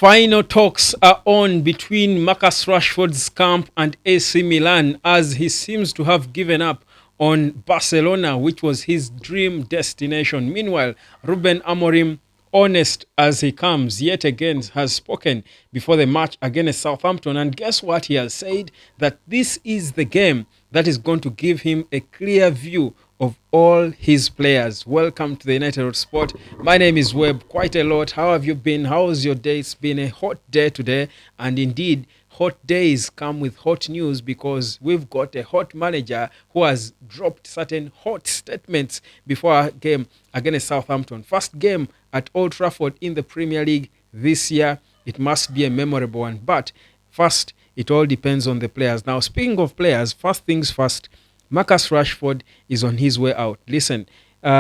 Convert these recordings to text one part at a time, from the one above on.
Final talks are on between Marcus Rashford's camp and AC Milan as he seems to have given up on Barcelona, which was his dream destination. Meanwhile, Ruben Amorim, honest as he comes, yet again has spoken before the match against Southampton. And guess what? He has said that this is the game that is going to give him a clear view of all his players. Welcome to the United Road Sport. My name is Webb. Quite a lot. How have you been? How was your day? It's been a hot day today. And indeed, hot days come with hot news because we've got a hot manager who has dropped certain hot statements before our game against Southampton. First game at Old Trafford in the Premier League this year. It must be a memorable one. But first, it all depends on the players. Now, speaking of players, first things first, Marcus Rashford is on his way out. Listen,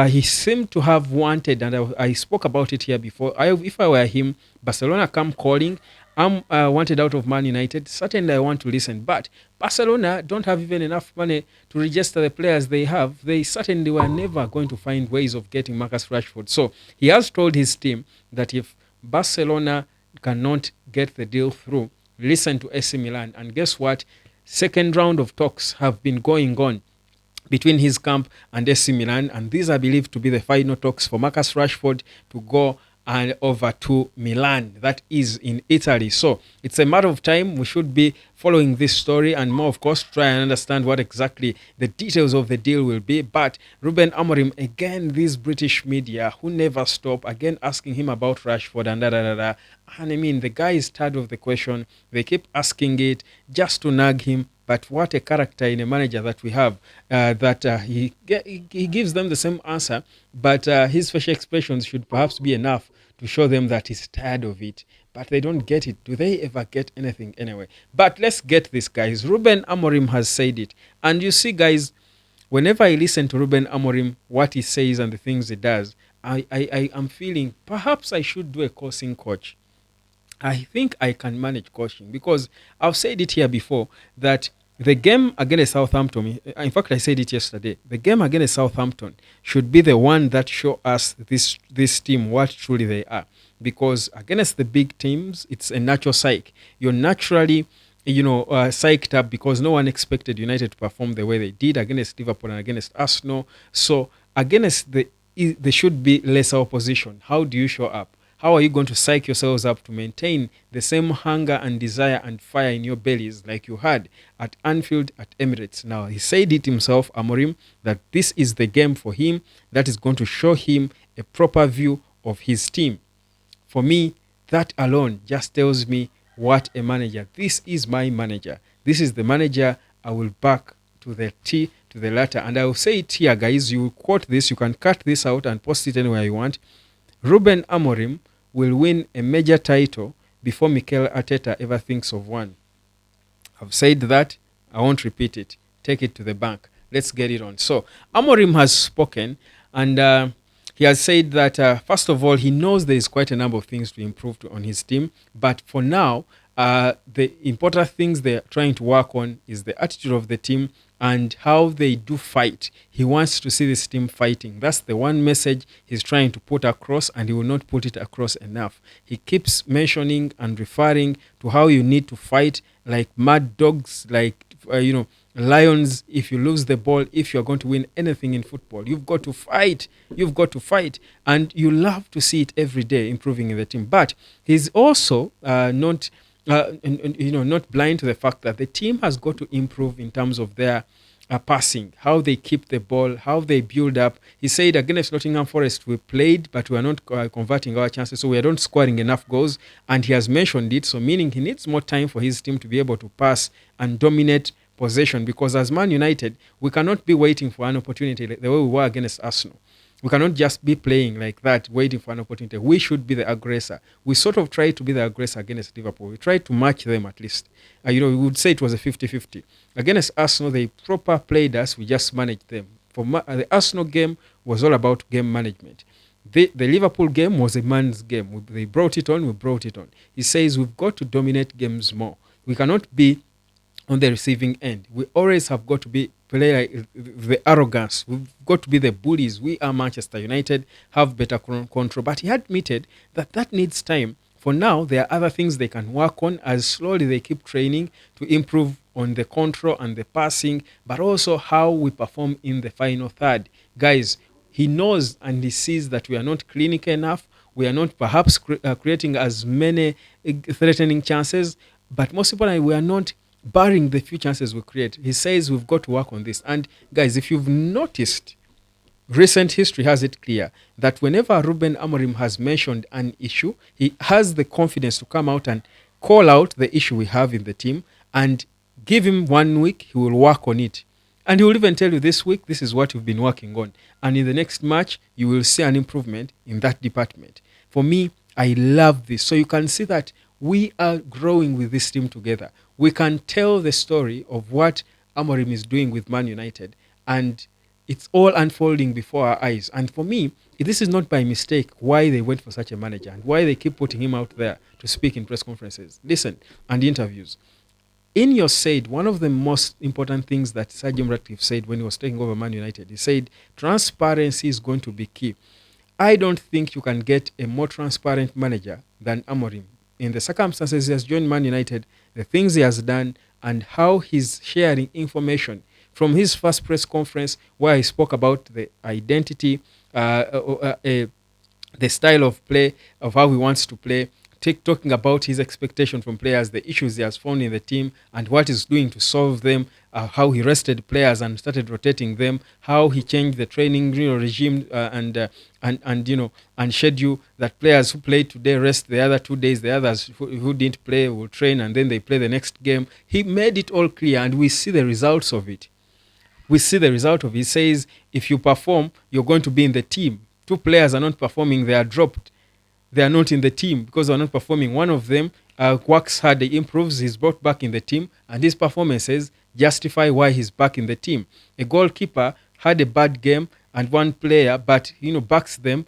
he seemed to have wanted, and I spoke about it here before. If I were him, Barcelona come calling. I'm wanted out of Man United. Certainly, I want to listen. But Barcelona don't have even enough money to register the players they have. They certainly were never going to find ways of getting Marcus Rashford. So he has told his team that if Barcelona cannot get the deal through, listen to AC Milan. And guess what? Second round of talks have been going on between his camp and AC Milan, and these are believed to be the final talks for Marcus Rashford to go and over to Milan, that is in Italy. So it's a matter of time. We should be following this story and more, of course, try and understand what exactly the details of the deal will be. But Ruben Amorim, again, these British media who never stop, again asking him about Rashford and da. And I mean, the guy is tired of the question. They keep asking it just to nag him. But what a character in a manager that we have, he gives them the same answer, but his facial expressions should perhaps be enough to show them that he's tired of it. But they don't get it. Do they ever get anything anyway? But let's get this, guys. Ruben Amorim has said it. And you see, guys, whenever I listen to Ruben Amorim, what he says and the things he does, I am feeling perhaps I should do a coaching coach. I think I can manage coaching because I've said it here before that the game against Southampton, in fact, I said it yesterday, the game against Southampton should be the one that show us this team what truly they are. Because against the big teams, it's a natural psych. You're naturally, psyched up because no one expected United to perform the way they did against Liverpool and against Arsenal. So against there should be lesser opposition. How do you show up? How are you going to psych yourselves up to maintain the same hunger and desire and fire in your bellies like you had at Anfield, at Emirates? Now, he said it himself, Amorim, that this is the game for him that is going to show him a proper view of his team. For me, that alone just tells me what a manager. This is my manager. This is the manager I will back to the T, to the letter. And I will say it here, guys. You quote this. You can cut this out and post it anywhere you want. Ruben Amorim will win a major title before Mikel Arteta ever thinks of one. I've said that. I won't repeat it. Take it to the bank. Let's get it on. So, Amorim has spoken and he has said that, first of all, he knows there is quite a number of things to improve on his team. But for now, the important things they're trying to work on is the attitude of the team and how they do fight. He wants to see this team fighting. That's the one message he's trying to put across, and he will not put it across enough. He keeps mentioning and referring to how you need to fight like mad dogs, like, lions. If you lose the ball, if you're going to win anything in football, you've got to fight. You've got to fight. And you love to see it every day improving in the team. But he's also not blind to the fact that the team has got to improve in terms of their passing, how they keep the ball, how they build up. He said against Nottingham Forest, we played, but we are not converting our chances, so we are not scoring enough goals. And he has mentioned it, so meaning he needs more time for his team to be able to pass and dominate possession, because as Man United, we cannot be waiting for an opportunity like the way we were against Arsenal. We cannot just be playing like that, waiting for an opportunity. We should be the aggressor. We sort of tried to be the aggressor against Liverpool. We tried to match them at least. We would say it was a 50-50. Against Arsenal, they proper played us. We just managed them. The Arsenal game was all about game management. The Liverpool game was a man's game. They brought it on. We brought it on. He says we've got to dominate games more. We cannot be on the receiving end. We always have got to be play like the arrogance. We've got to be the bullies. We are Manchester United, have better control. But he admitted that needs time For now, there are other things they can work on as slowly they keep training to improve on the control and the passing, but also how we perform in the final third. Guys, he knows and he sees that we are not clinical enough. We are not perhaps creating as many threatening chances, but most importantly, we are not barring the few chances we create. He says we've got to work on this. And guys, if you've noticed, recent history has it clear that whenever Ruben Amorim has mentioned an issue, he has the confidence to come out and call out the issue we have in the team and give him 1 week, he will work on it. And he will even tell you this week, this is what you've been working on. And in the next match, you will see an improvement in that department. For me, I love this. So you can see that we are growing with this team together. We can tell the story of what Amorim is doing with Man United. And it's all unfolding before our eyes. And for me, this is not by mistake why they went for such a manager and why they keep putting him out there to speak in press conferences. Listen, and interviews. Ineos said one of the most important things that Sir Jim Ratcliffe said when he was taking over Man United. He said transparency is going to be key. I don't think you can get a more transparent manager than Amorim. In the circumstances he has joined Man United, the things he has done, and how he's sharing information from his first press conference where he spoke about the identity, the style of play, of how he wants to play, talking about his expectation from players, the issues he has found in the team, and what he's doing to solve them, how he rested players and started rotating them, how he changed the training regime and schedule that players who played today rest the other 2 days, the others who didn't play will train and then they play the next game. He made it all clear and we see the results of it. We see the result of it. He says if you perform, you're going to be in the team. Two players are not performing, they are dropped. They are not in the team because they are not performing. One of them works hard, he improves, he's brought back in the team, and his performances justify why he's back in the team. A goalkeeper had a bad game, and one player, but backs them,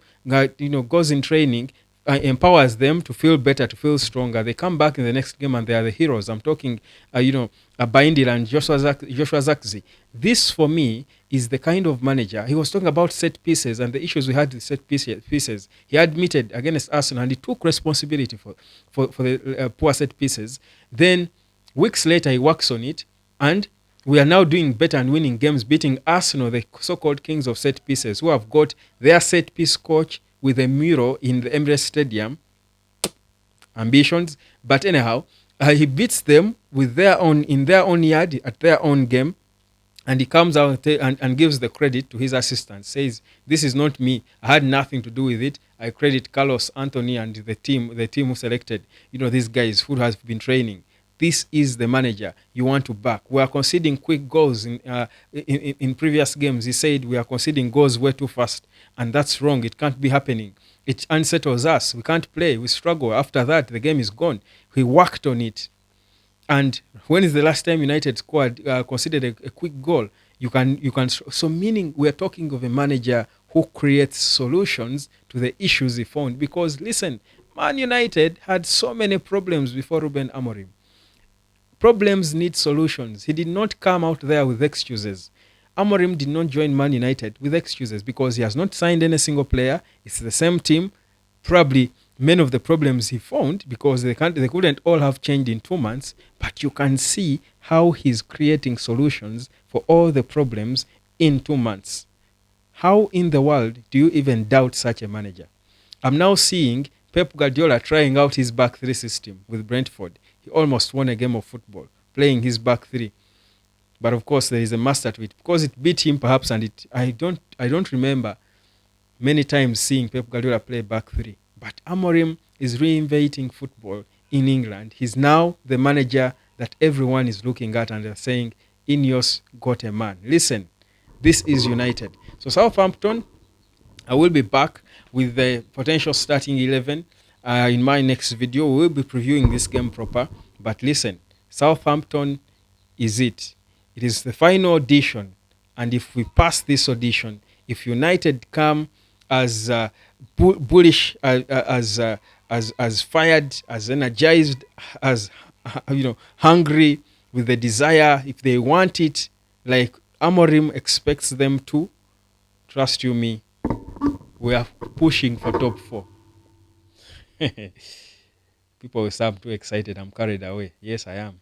goes in training, empowers them to feel better, to feel stronger. They come back in the next game and they are the heroes. I'm talking, Baindil and Joshua Zakzi. This, for me, is the kind of manager. He was talking about set pieces and the issues we had with set pieces. He admitted against Arsenal and he took responsibility for the poor set pieces. Then, weeks later, he works on it and we are now doing better and winning games, beating Arsenal, the so-called kings of set pieces, who have got their set piece coach with a mural in the Emirates Stadium, ambitions. But anyhow, he beats them with in their own yard at their own game, and he comes out and gives the credit to his assistant. Says, "This is not me. I had nothing to do with it. I credit Carlos Anthony and the team who selected these guys who has been training." This is the manager you want to back. We are conceding quick goals in previous games. He said we are conceding goals way too fast, and that's wrong. It can't be happening. It unsettles us. We can't play. We struggle. After that, the game is gone. He worked on it. And when is the last time United conceded a quick goal? You can. So meaning we are talking of a manager who creates solutions to the issues he found. Because listen, Man United had so many problems before Ruben Amorim. Problems need solutions. He did not come out there with excuses. Amorim did not join Man United with excuses because he has not signed any single player. It's the same team. Probably many of the problems he found because they couldn't all have changed in 2 months, but you can see how he's creating solutions for all the problems in 2 months. How in the world do you even doubt such a manager? I'm now seeing Pep Guardiola trying out his back three system with Brentford. He almost won a game of football playing his back three. But of course, there is a master to it because it beat him perhaps, and I don't remember many times seeing Pep Guardiola play back three. But Amorim is reinventing football in England. He's now the manager that everyone is looking at and they're saying, Ineos got a man. Listen, this is United. So Southampton, I will be back with the potential starting 11 in my next video. We will be previewing this game proper. But listen, Southampton is it. It is the final audition. And if we pass this audition, if United come as bullish, as fired, as energized, as hungry with the desire, if they want it, like Amorim expects them to, trust you me, we are pushing for top 4. people will say I'm too excited, I'm carried away. Yes, I am.